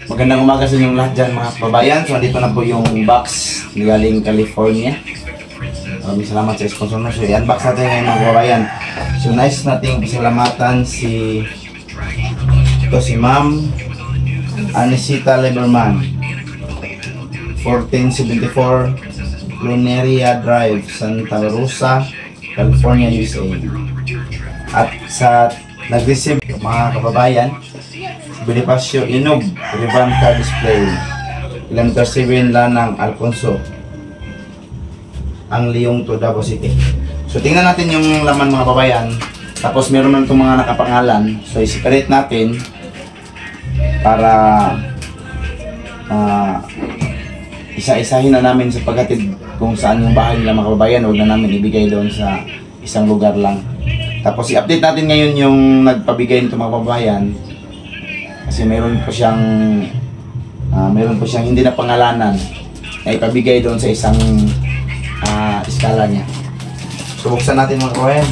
Magandang umaga sa inyong lahat dyan mga kababayan. So andito na po yung box galing California. Maraming salamat sa sponsor na. So i-unbox natin ngayon mga kababayan. So nice nating pasalamatan si Ma'am Anisita Lieberman, 1474 Luneria Drive, Santa Rosa, California, USA. At sa nag-receive mga kababayan, Bonifacio Inog, Ribbon Car Display, Kilometer 7 Lanang, Alfonso, ang Leong to Davao City. So tingnan natin yung laman mga kababayan. Tapos meron man itong mga nakapangalan. So i-separate natin para isa-isahin na namin sa paghatid kung saan yung bahay nila mga kababayan. Huwag na namin ibigay doon sa isang lugar lang. Tapos i-update natin ngayon yung nagpabigay nito mga kababayan. Kasi meron po siyang hindi na pangalanan na ipabigay doon sa isang iskala niya. So buksan natin mga kababayan.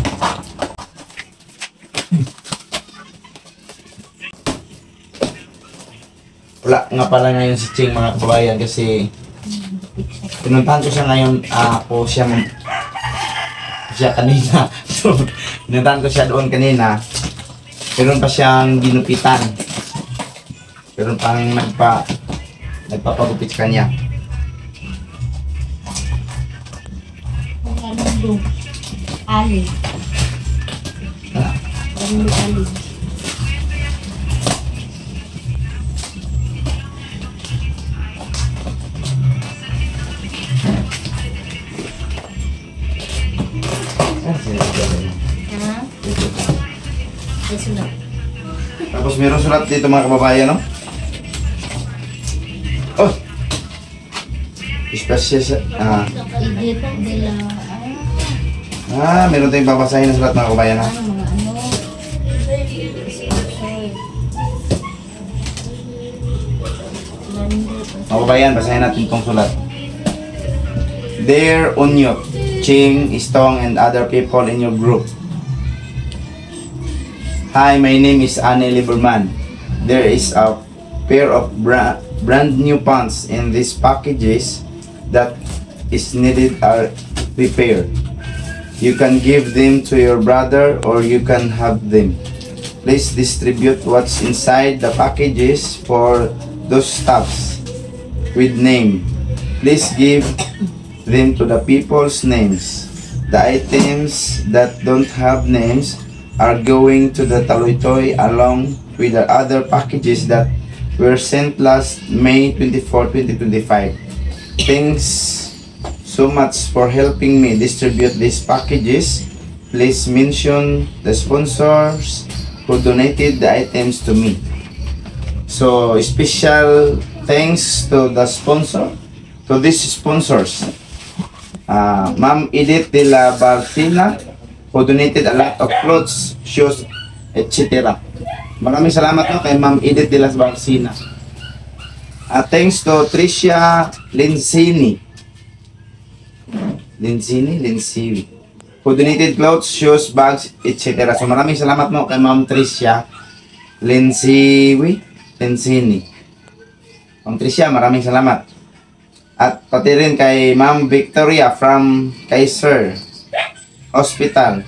Wala nga pala ngayon si Ching mga kababayan kasi pinuntahan ko siya ngayon, siya kanina. So pinuntahan ko siya doon kanina. Meron pa siyang ginupitan. Meron pang nagpapagupit sa kanya. Ali. Ali. Tapos meron sulat dito mga kababayan, no? Oh! Special, meron tayong babasahin na sulat mga kababayan, ha? Mga kababayan, basahin natin itong sulat. Dear Unyok, Ching, Istong, and other people in your group. Hi, my name is Annie Lieberman. There is a pair of brand new pants in these packages that is needed are prepared. You can give them to your brother or you can have them. Please distribute what's inside the packages for those stuffs with name. Please give them to the people's names. The items that don't have names are going to the Taloytoy along with the other packages that were sent last May 24, 2025. Thanks so much for helping me distribute these packages. Please mention the sponsors who donated the items to me. So, special thanks to the these sponsors. Ma'am Edith de la Barcina, who donated a lot of clothes, shoes, etc. Maraming salamat no kay Ma'am Edith de la Barcina. Thanks to Tricia Linsini, who donated clothes, shoes, bags, etc. So maraming salamat mo kay Ma'am Tricia Linsini. Ma'am Tricia, maraming salamat. At pati rin kay Ma'am Victoria from Kaiser Hospital,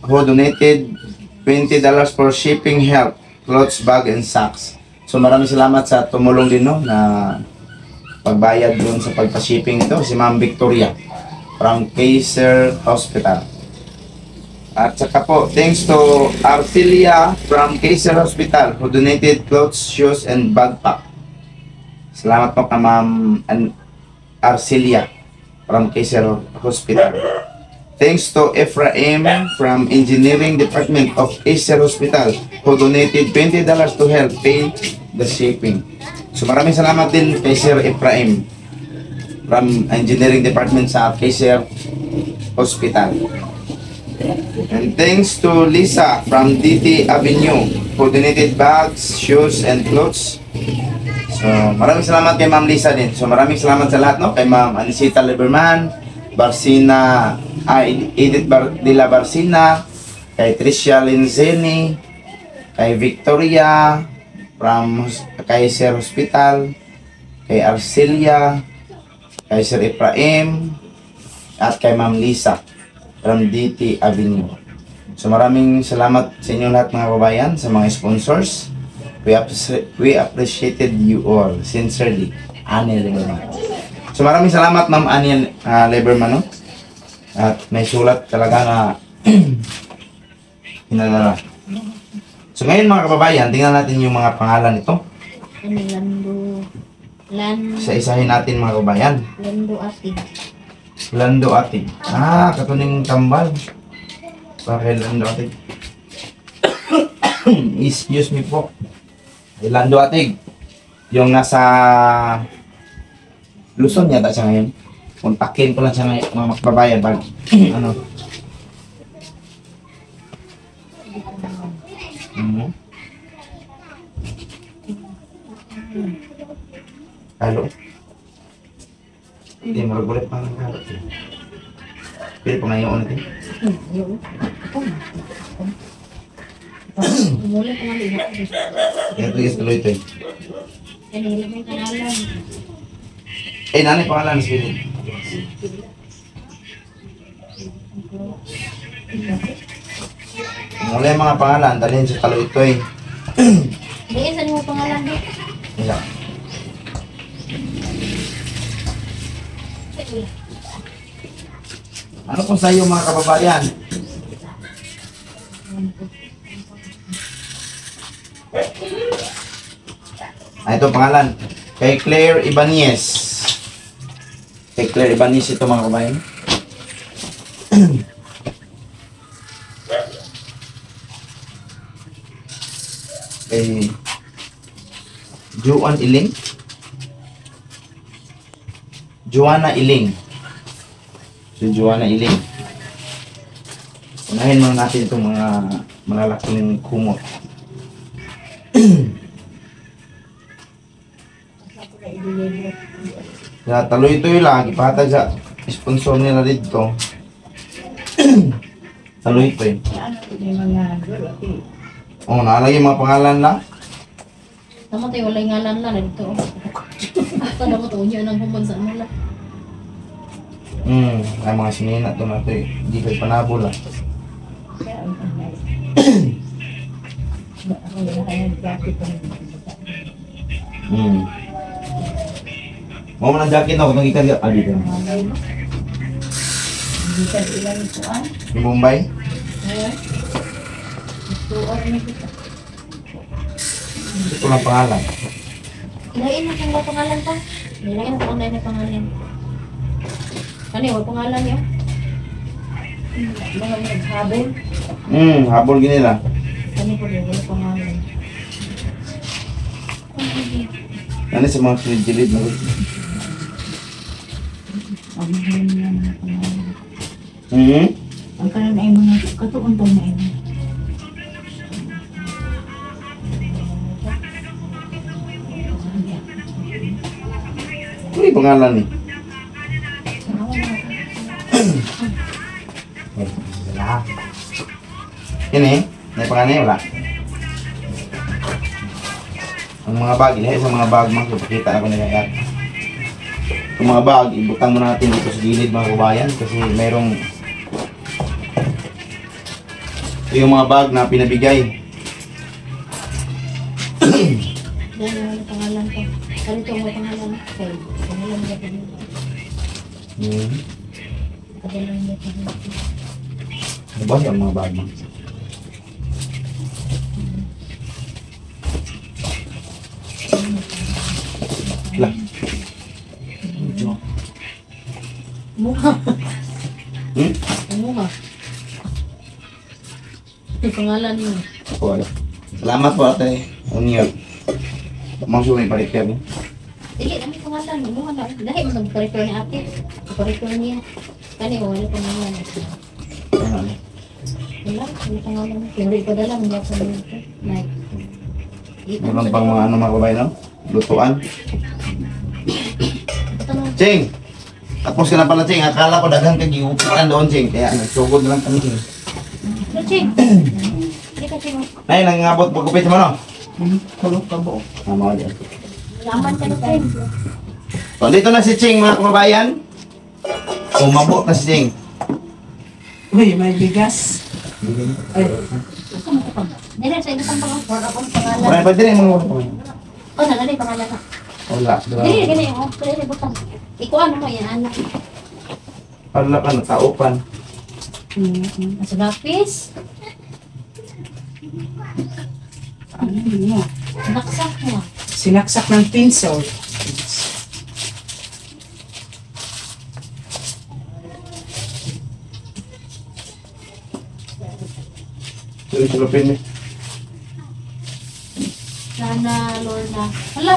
who donated $20 for shipping help, clothes, bag, and socks. So maraming salamat sa tumulong din no, na pagbayad dun sa pagpa-shipping ito, si Ma'am Victoria from Kaiser Hospital. At saka po, thanks to Arcelia from Kaiser Hospital, who donated clothes, shoes, and backpack. Salamat po kay Ma'am Arcelia from Kaiser Hospital. Thanks to Ephraim from Engineering Department of Kaiser Hospital, who donated $20 to help pay the shipping. So maraming salamat din kay Sir Ephraim from Engineering Department sa Kaiser Hospital. And thanks to Lisa from DT Avenue, who donated bags, shoes, and clothes. So maraming salamat kay Ma'am Lisa din. So maraming salamat sa lahat no, kay Ma'am Anisita Lieberman, Barcina, Edith de la Barcina, kay Tricia Linsini, kay Victoria, from Kaiser Hospital, kay Arcelia, kay Sir Ephraim, at kay Ma'am Lisa from DT Avenue. So maraming salamat sa inyo lahat mga kababayan, sa mga sponsors. We appreciated you all. Sincerely, Annie Lieberman. So maraming salamat Ma'am Annie Lieberman. No? At may sulat talaga na hinalala. So ngayon mga kababayan, tingnan natin yung mga pangalan nito. Isa-isahin natin mga kababayan. Lando Atig. Lando Atig. Katuning tambal. Bakit Lando Atig? Excuse me po. Lando Atig. Yung nasa Luzon yata siya ngayon. Kontakin ko lang siya ngayon mga kababayan. Pag ano. Halo. Hindi mo gulit pa ng halo. Pili pa ngayon natin. Umulan pa nga lihat. Ito guys, tuloy ito eh. Kanila may pangalan. Nanay pangalan sa pilit. Mula yung mga pangalan, dalhin sa talo ito eh. Hindi, saan mo pangalan doon? Iya. Ano po sa iyo mga kababayan? Ito pangalan. Kay Claire Ibanez. Kay Claire Ibanez ito mga kababayan. Kay Joanna Iling. Joanna Iling. Si Joanna Iling. Unahin muna natin itong mga malalaking kumot. Taloy-toy lang. Ipatag sa sponsor nila dito. Taloy-toy. Naalagay yung mga pangalan lang. Tama tayo, walay ngalan lang dito. Tanda mo to, unyo nang humban sa mula. Ay mga sinina ito na ito eh. Hindi kayo panabol ah. Mau mo ng jacket ako kung ikan dito. Dito. Yung Bombay? Ito lang pangalan. Ilain na kung pangalan pa. Ilain na kung na pangalan. Kani, wala pangalan niya. Mga habol. Habol gini lang. Kani po din, wala pangalan. Ano sa mga silid-silid na gusto? Ang kanan ay mga katuon to na ina. Ano yung pangalan ni? Ini, may pangalan niya wala? Ang mga bag, ilahi sa mga bag mga pakita ako nila yan. Yung mga bag, ibutang mo natin dito sa gilid mga kabayan kasi mayroong yung mga bag na pinabigay. Yan yung pangalan ko. Ganito ang pangalan ko. Pangalan niya pa dito. Pangalan niya pa dito. Ano ba yung mga bag mo? Lah. Mukha. Mukha. Yung pangalan mo. Wala. Salamat po ate. Union. Maksud may pareker mo? Dili, ano yung pangalan mo? Mukha na. Dahil mo nag-pareker ni ate. Pareker niya. Kani, wala pangalan. Ano? Wala, wala pangalan mo. Favorite ko dala, hindi ako dito. Like, Meron pang mga ano mga kabayan, no? Lutuan. Ching! Tapos ka na pala, Ching. Akala ko daghang kagiupitan doon, Ching. Kaya nagsugod na lang kami, Ching. Ching! Hindi ka, Ching. Nay, nangangabot pagkupit mo, no? Kulog ka buo. Mga dyan. Laman ka na tayo. So, dito na si Ching, mga kababayan. Umabot na si Ching. Uy, may bigas. Ay, Dili, sa inyo pang pangalan. Wala akong pangalan. Wala pa din yung mga Oh, nalala yung pangalan na. wala. Dili, gani. Oh, dili, butang. Ikaw ano mo yan, anak. Wala ka, nataupan. Nasa lapis. ano mo? Naksak mo. Sinaksak ng pinsel. Sulupin eh. Sana, Lorna. Hala!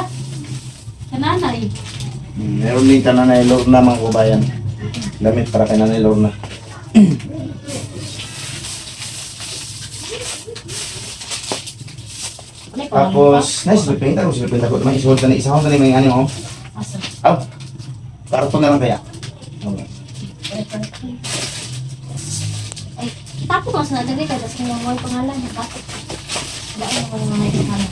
Kananay. Meron din ka Nanay Lorna, mga kababayan. Damit para kay Nanay Lorna. Ano yung pangalan Tapos, pa? nice, sulupin ako. May isuot na ni isa ko na may ano, oh. Asa? Aw! Karton na lang kaya. Okay. Ay, itapo ko sa natin dito. Tapos kung may pangalan, itapo. Daan mo yung may pangalan.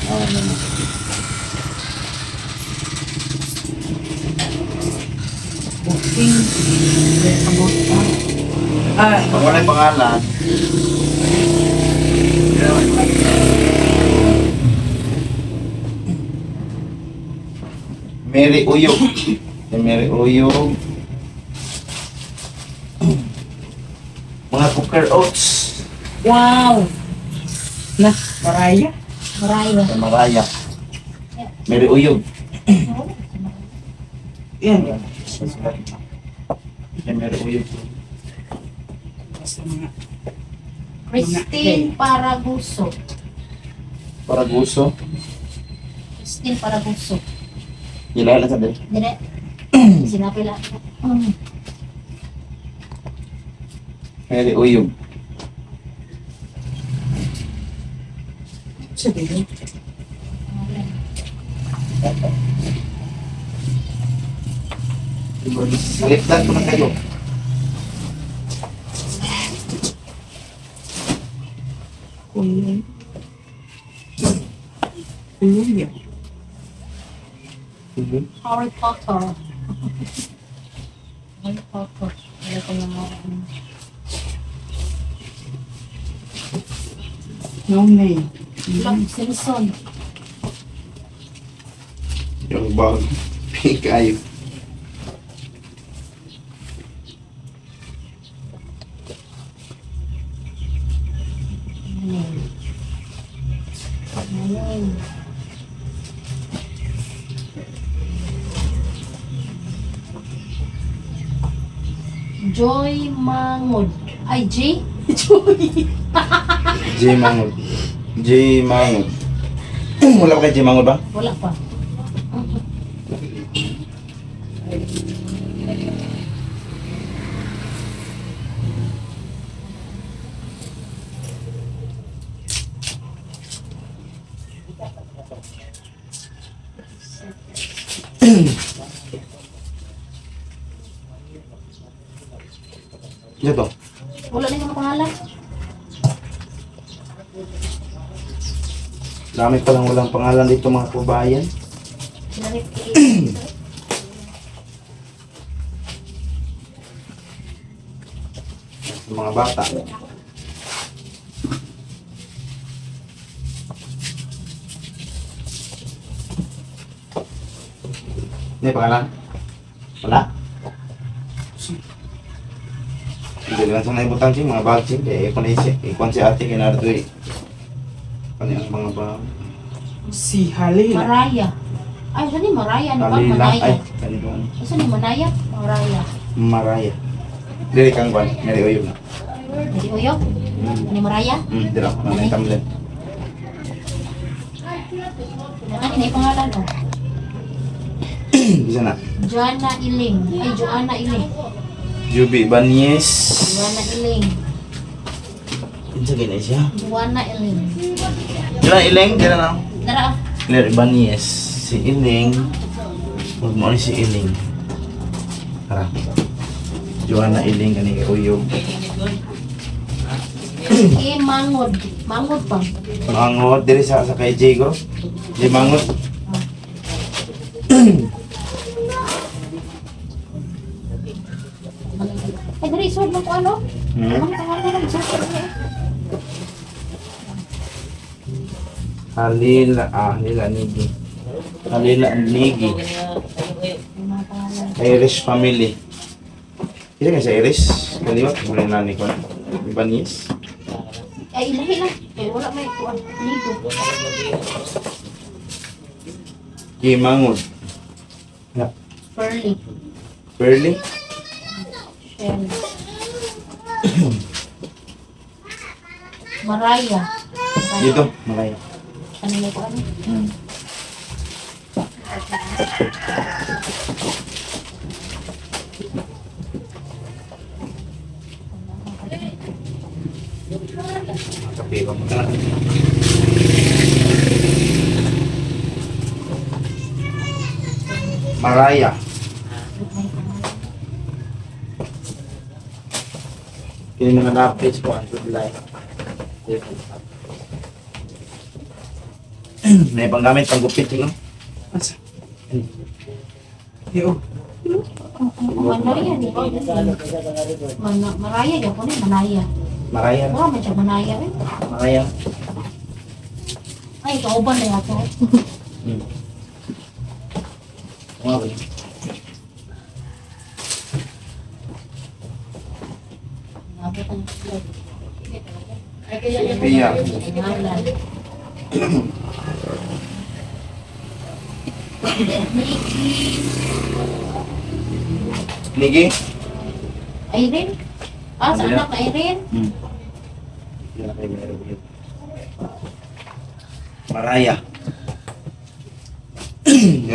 Ah, ano. Booking. Abot pa. Ah, Pag wala yung pangalan, Mary Uyog. Mary Uyog. Mga cooker oats. wow! Na, Maraya? Maraya. Kay Maraya. Mary Uyog. Yan. Kay Mary Uyog. Basta mga Christine Paraguso. Paraguso. Christine Paraguso. Kilala sa din. Dire. Sinapila. Mary Uyog. sabihin. Baliktad ko na kayo. Kulong. Kulong yan. Harry Potter. Harry Potter. Wala ko na mga No name. Black Simpson. Yung bag. Pink ayo. Joy Mangod. Ay, J? Joy. J Mangod. J Mangod. Wala ba kay J Mangod ba? Wala pa. Ito. Wala na yung pangalan. Dami pa lang walang pangalan dito mga kabayan. Sinarip Mga bata. Ini pangalan? Wala? Hindi langsung na ibutang sih mga bag sih. Kaya ikon si ate kinarito eh. Ano yung mga bag? Si Halila. Maraya. Ay, saan ni Maraya? Ano ba? Alila. Manaya. Ay, ganito ano. Saan ni Manaya? Maraya. Maraya. Dili kang ban. Meri uyog na. Jadi Uyok? Ni Maraya? Dira. Nanay tamlin. Ano ini pangalan oh? Bisa na. Joanna Iling. Ay, Joanna Iling. Jubi Banyes. Joanna Iling. Kinsa gina siya? Joanna Iling. Dila Iling, dila na. Tara. Claire Ibanez, si Iling. Huwag mo si Iling. Tara. Joanna Iling, kani Uyog. Mangod. Mangod pa. Mangod, diri sa kay Jago. Di Mangod. Ay, dari, suwad mo ko ano? Hmm? Ang pangalan ng suwad mo eh. Halila Nigi. Halila Nigi. Ang pangalan. Irish family. Kaya nga sa Irish, kaliwat, muna yung nani ko na. Ibanez. Ay, ilahi na. Eh, wala may kuwan. Ligo. Kimangod. Pearly. Pearly. Shell. Maraya. Dito, Malaya. Ano na ko ano? Kape ko muna. Maraya. Kini mga na-updates ko ang July. May panggamit, panggupit yun, no? Asa? Yo. Maraya di ba? Maraya di ako na Manaya. Maraya. Wala man siya Manaya eh. Maraya. Ay, kauban na yato. Okay. Nabot ang flood. Pia. Ngalan. Nigi? Irene? Ah, sa anak na Irene? Yan kay Mary Uyog. Maraya.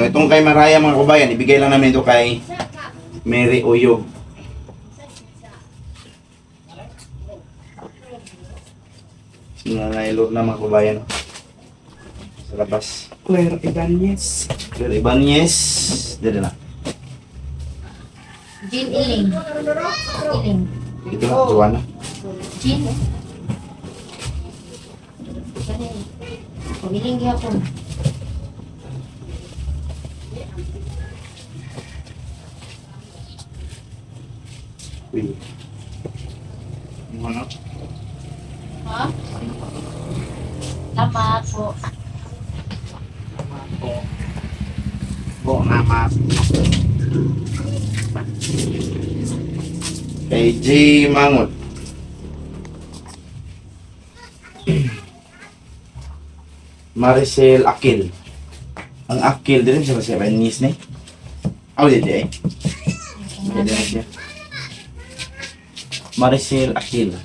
Itong kay Maraya mga kabayan, ibigay lang namin ito kay Mary Uyog. Sinanailor na mga kabayan. Sa labas. Claire Ibanez. Claire Ibanez. Dito na. Jean Iling. Iling. Ito na, Joanna. Jean eh. Kani. Pamiling gyapon. Uy. Ano? Ha? Lamat po. Po nama. Kay J. Mangot. Maricel Akil. Ang Akil din siya sa Chinese ni. Oh, dito eh. Dito na siya. Maricel Akil.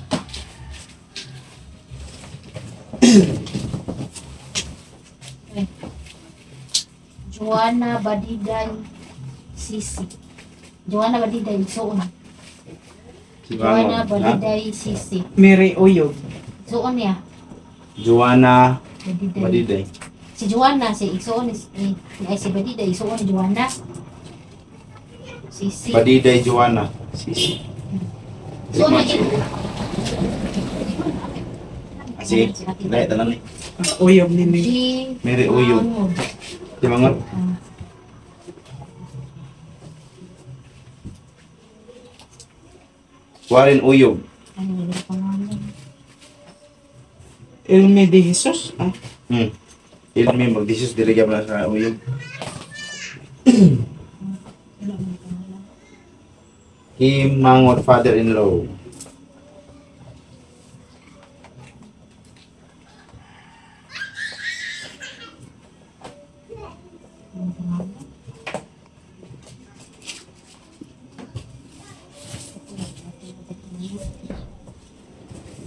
Joanna Badiday Sisi. Joanna Badiday Suon. Si Joanna Mangot. Ha? Badiday Sisi. Mary Uyog. Suon niya. Joanna Badiday. Badiday. Si Joanna, si Isuon ay si Badiday, Isuon ni Joanna. Sisi. Badiday Joanna. Sisi. Suon ni Kasi, dahil talang ni. Uyog ni Mary. Si Mary Uyog. Si Mangot. Warren Uyog. Ano yung pangalan? Elme de Jesus. Ah, Ilmi magdisus diligyan na sa Uyog. Kim Mangot, father-in-law.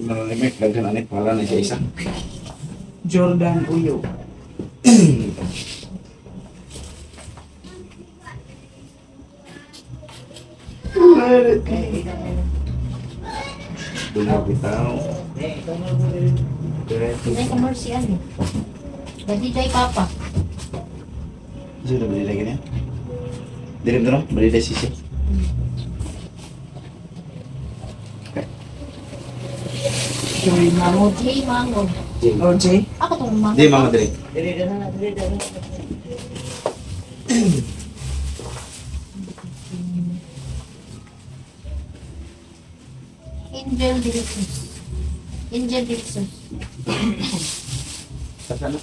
Malalimik, lagyan anit, pala na siya isa. Jordan Uyog. Doon na bitaw. Day ka Mercy ano. Dadi day Papa. Sudah beli lagi nih. Dirim dulu, beli dari sisi. Joy Mango. Jay Mango. O, Jay. Ako tong Mango. Di mama dari. Angel Delicious. Angel Delicious. Sana.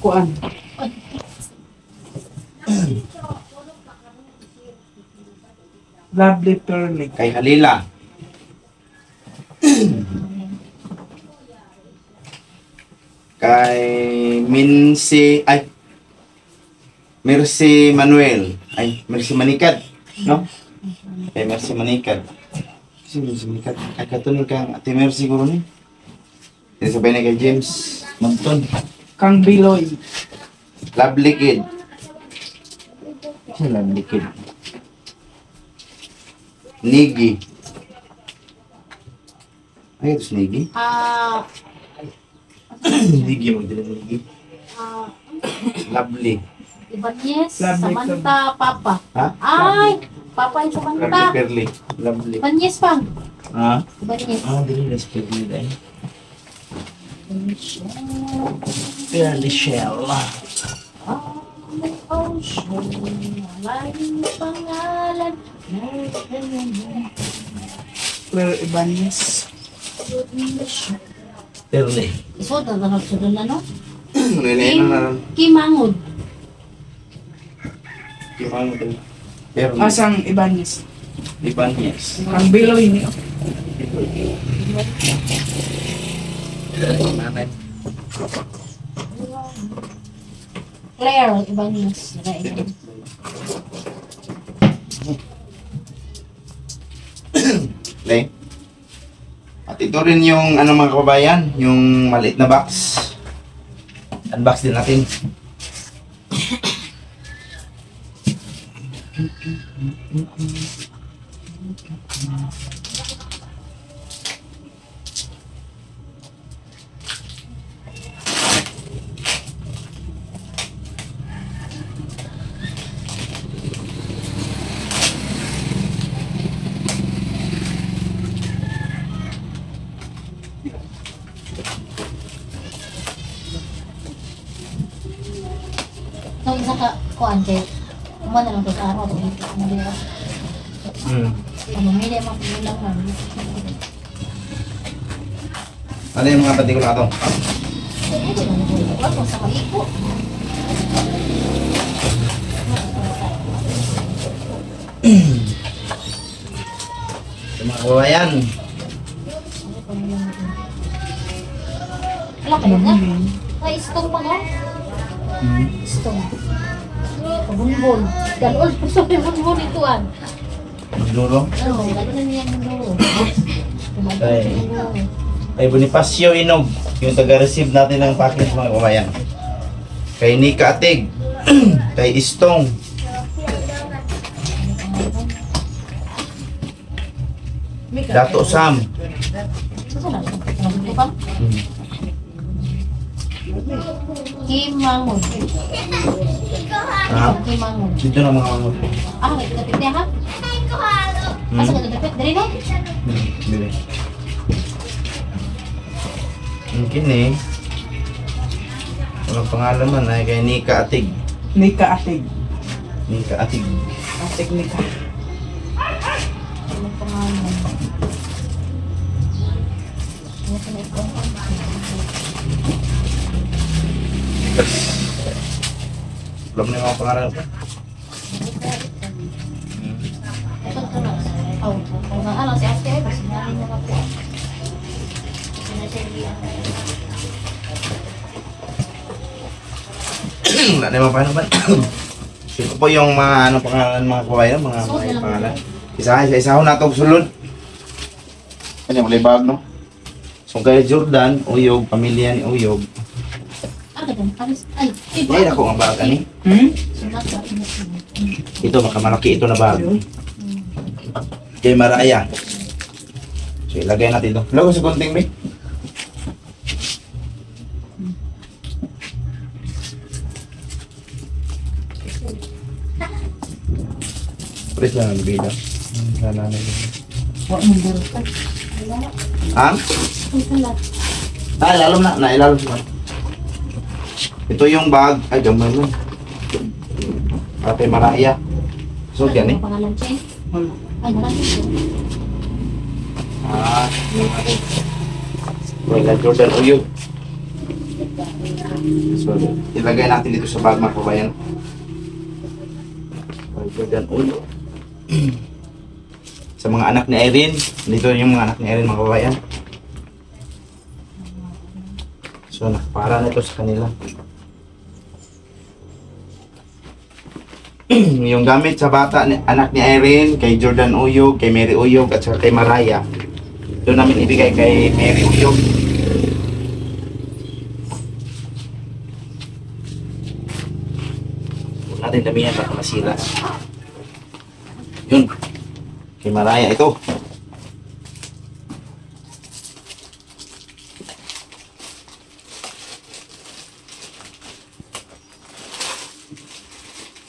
Kuan. Lovely Pearly. Kay Halila. Kay Minsi ay Mercy Manuel. Ay, Mercy Manikad, no? Kay Mercy Manikad. Si Mercy Manikad. Ay, katunod kang Ate Mercy siguro ni. Yan sabay na kay James Monton. Kang Biloy. Lovely Kid. Sino Lovely Kid? Nigi. Ay, ito si Nigi. Nigi, magdala Nigi. Lovely. Ibanez, Lovely Samantha, Papa. Ha? Ay, Papa yung Lovely Samantha. Perly. Lovely. Ibanez pang. Ha? Ibanez. Ah, dili na si Perly dahil. Perly Shell. Ocean, maraming pangalan. Claire Ibanez. Perly. Iso, dadahag sa doon na, no? Nilainan na lang. Kimangod. Kimang mo dali. Perly. Asang Ibanez. Ibanez. Kang Biloy ni. Nanay. Claire Ibanez. Right. Lay. At ito rin yung ano mga kababayan, yung maliit na box. Unbox din natin. So, isa ka, kuan kay, kumana lang to sa araw, ito, hindi ako. Ano, hindi ako mapilang man. Ano yung mga pati ko na ito? Hindi lang ako, wala ko sa kaliko. Ito mga kababayan. Wala ka na? Ay, stone pa nga. Stone. Kabunbon. Galol pa sa bunbon ituan. Magduro. Ano, ganyan niya bunbon. Ay. Kay Bonifacio Inog, yung taga-receive natin ng package mga kababayan. Kay Nika Atig. Kay Istong. Dato Sam. Kimangod. Ha? Kimangod. Dito na mga kamot. Ah, nagdapit niya ha? Asa ka nagdapit? Dari na? Bili. Mungkin eh. Walang pangalan man ay kay Nika Atig. Nika Atig. Nika Atig. Atig Nika. Ano pangalan? Ano sa may pangalan? Belum nih mau pengaruh. Ito na. Oh, ano si Ate ay kasi nalin niya ako. Wala na yung mga pangalan. Ito po yung mga ano pangalan mga kabayan, mga pangalan. Isa-isa na ito sulod. Ano yung libag no? So kay Jordan, Uyog, pamilya ni Uyog. Ay, Ay, ako nga bag ani. Ito makamalaki ito na bag. Kay Maraya. So ilagay natin ito. Lago sa konting be. Pres lang ang bida. Sana na yun. Wa mo dirta. Ang? Ang salat. Ilalom na. Nailalom siya. Ito yung bag. Ay, gamay mo. Ate Maraya. So, yan eh. Ano pangalan siya? Wala. Ay, marami siya. Ah, wala Jordan Uyog. So, ilagay natin dito sa bag mga kabayan. Wala Jordan Uyog. Sa mga anak ni Irene, dito yung mga anak ni Irene mga kabayan. So, nakapara na ito sa kanila. Yung gamit sa bata, anak ni Irene, kay Jordan Uyog, kay Mary Uyog, at saka kay Maraya. Doon namin ibigay kay Mary Uyog. Huwag natin damihan baka masira. Yun. Kay Maraya, ito.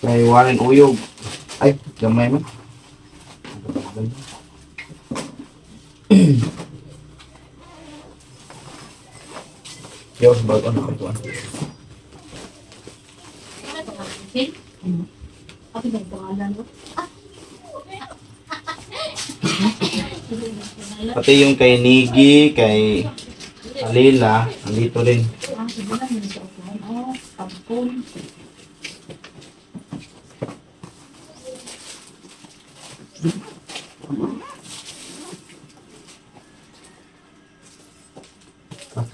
Kay Warren Uyog. Ay, gamay man. Yo, bago na ito. Ano pangalan siya? Ako ba yung pangalan mo? Pati yung kay Nigi, kay Alila, andito rin. Ah, siguro na yun sa upuan. Oh, kampun.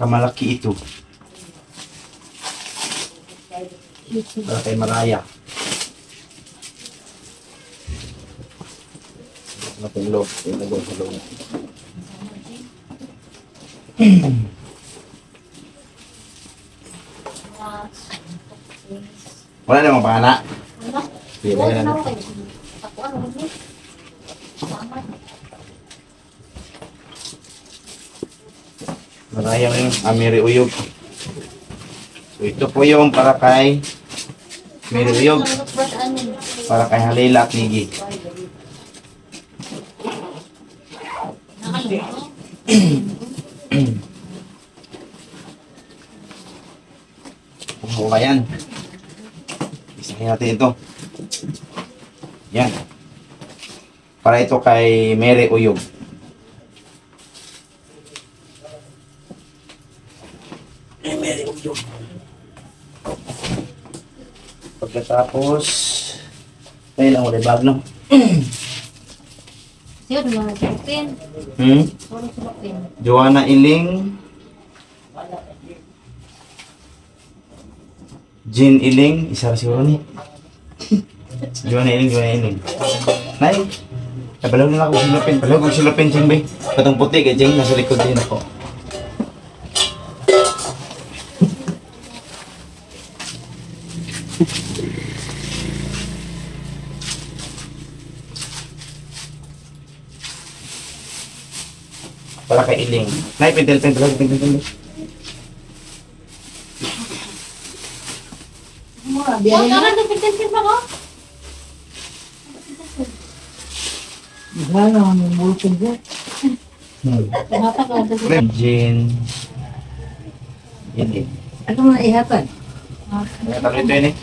Malaki ito. Para kay Maraya. Natin loob. Ilagay sa loob. Wala namang pangalan. Ano? Sige, Wala lagyan na natin. ako eh. Ako ano mo? Salamat. Maraya mo yung Mary Uyog. So ito po yung para kay Mary Uyog. Para kay Halila at Nigi. Oh, ayan. Isahin natin ito. Yan. Para ito kay Mary Uyog. Mary Uyog. Pagkatapos, ayun ang ulit bag, no? Siya, wala na silupin. Wala silupin. Joanna Iling. Jean Iling. Isa siguro ni. Joanna Iling. Nay, kabalaw na ako silupin. Kabalaw ko silupin, Jing, be. Patong puti kay Jing, nasa likod din ako. Para kay Iling. Nay, pintel. Mura Oh, biya tara, na. nagpintin pa ko. Wala na mo bulpin diya. Tumata ka. Jean Iling. Ano man ihatag? Talo ito yun eh.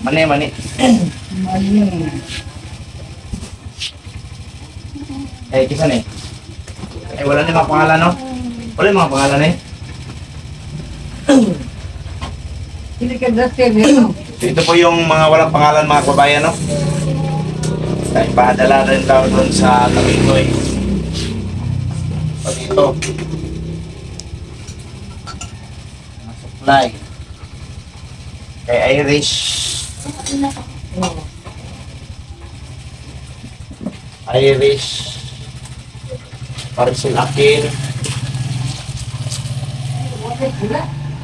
Mani. Mali. Eh, kisan eh. Eh, wala na mga pangalan, no? Wala yung mga pangalan eh. Hindi ka draster niyo. So, ito po yung mga walang pangalan mga kababayan, no? Dahil padala rin daw doon sa Tabindoy. Pati ito. Mga supply. Kay Irish. Parcel Akin.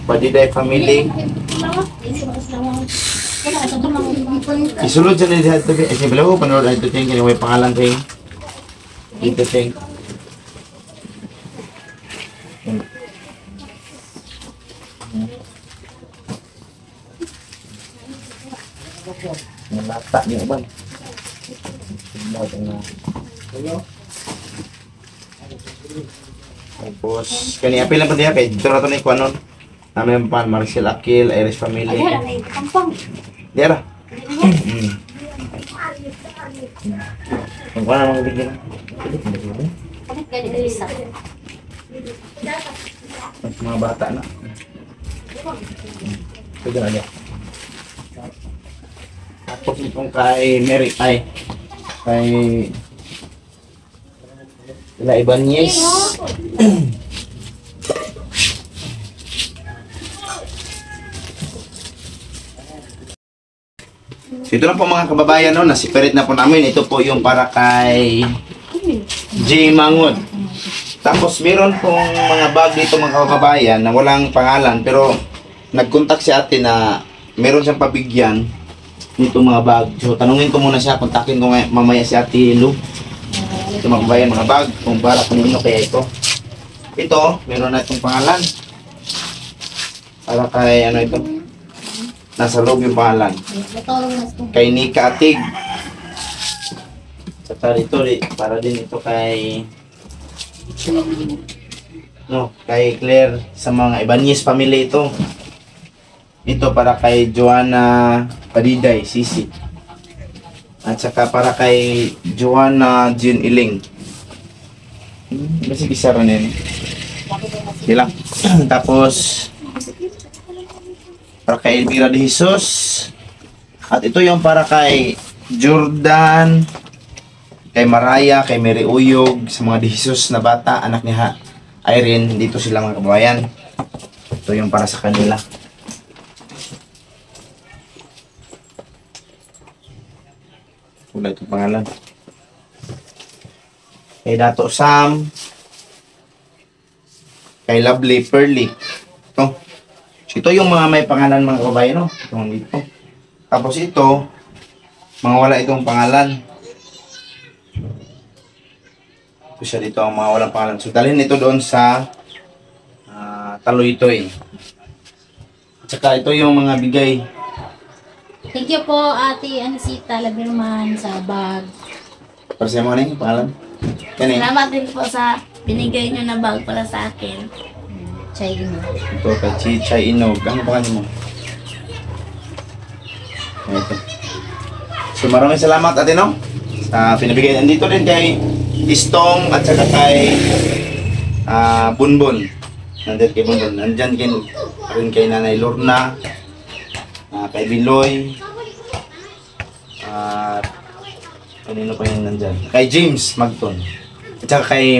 Badiday Family. Isulod sa nila ito. Eh, siyempre ko, panood ito ting. Kaya may pangalan ting. Dito ting. Nalata niyo ba? Tapos, kani apil lang pa diya kay dito na ito na ikuha nun. Namin pan, Maricel Akil, Irish Family. Ay, wala na yung kampang. Diya ra. Kung kuha na mga bigyan. Bakit ganito isa? Mga bata na. Pwede na diya. Tapos itong kay Mary, kay La Ibanez. So ito na po mga kababayan, no, nasiparit na po namin. Ito po yung para kay J. Mangod. Tapos meron pong mga bag dito mga kababayan na walang pangalan pero nag-contact si ate na meron siyang pabigyan nito mga bag. So tanungin ko muna siya, kontakin ko mamaya si ate Lu. Ito mga kababayan, mga bag kung para kanino kaya ito. Ito, meron na itong pangalan. Para kay ano ito. Nasa loob yung pangalan. Kay Nika Atig. Saka dito, para din ito kay kay Claire sa mga Ibanez family ito. Ito para kay Joanna Padiday, Sisi. At saka para kay Joanna Jean Iling. Kasi isa rin yun. Sila. Tapos para kay Elvira de Jesus. At ito yung para kay Jordan, kay Maraya, kay Mary Uyog, sa mga de Jesus na bata, anak niya Irene, dito sila mga kababayan. Ito yung para sa kanila. Wala itong pangalan. Kay Dato Sam, kay Lovely Pearly. Ito. Ito yung mga may pangalan mga kababayan, no? Itong dito. Tapos ito, mga wala itong pangalan. Ito siya dito, ang mga walang pangalan. So, dalhin ito doon sa Taloy-Toy. At saka ito yung mga bigay. Thank you po, Ate Anisita Labirman sa bag. Para sa mga yung pangalan. Yan eh. Salamat din po sa binigay nyo na bag para sa akin. Chay mo. Ito kay Chichay Inog. Ano pangalan mo? Ito. So maraming salamat ate no sa pinabigay. Andito din kay Istong at saka kay Bunbon. Nandito kay Bunbon. Nandyan rin kay Nanay Lorna, kay Biloy, at kanino pa yun nandyan? Kay James Magton. At saka kay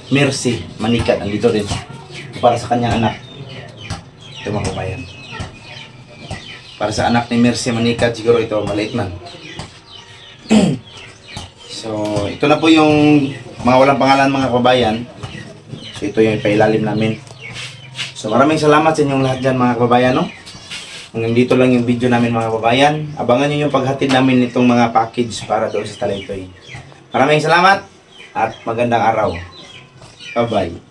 Mercy Manikat. Andito rin. Para sa kanyang anak. Ito mga kabayan. Para sa anak ni Mercy Manikat, siguro ito maliit man. So, ito na po yung mga walang pangalan mga kababayan. So, ito yung pailalim namin. So, maraming salamat sa inyong lahat dyan mga kababayan, no? Hanggang dito lang yung video namin mga kababayan. Abangan nyo yung paghatid namin nitong mga package para doon sa Talaytoy. Maraming salamat at magandang araw. Bye-bye.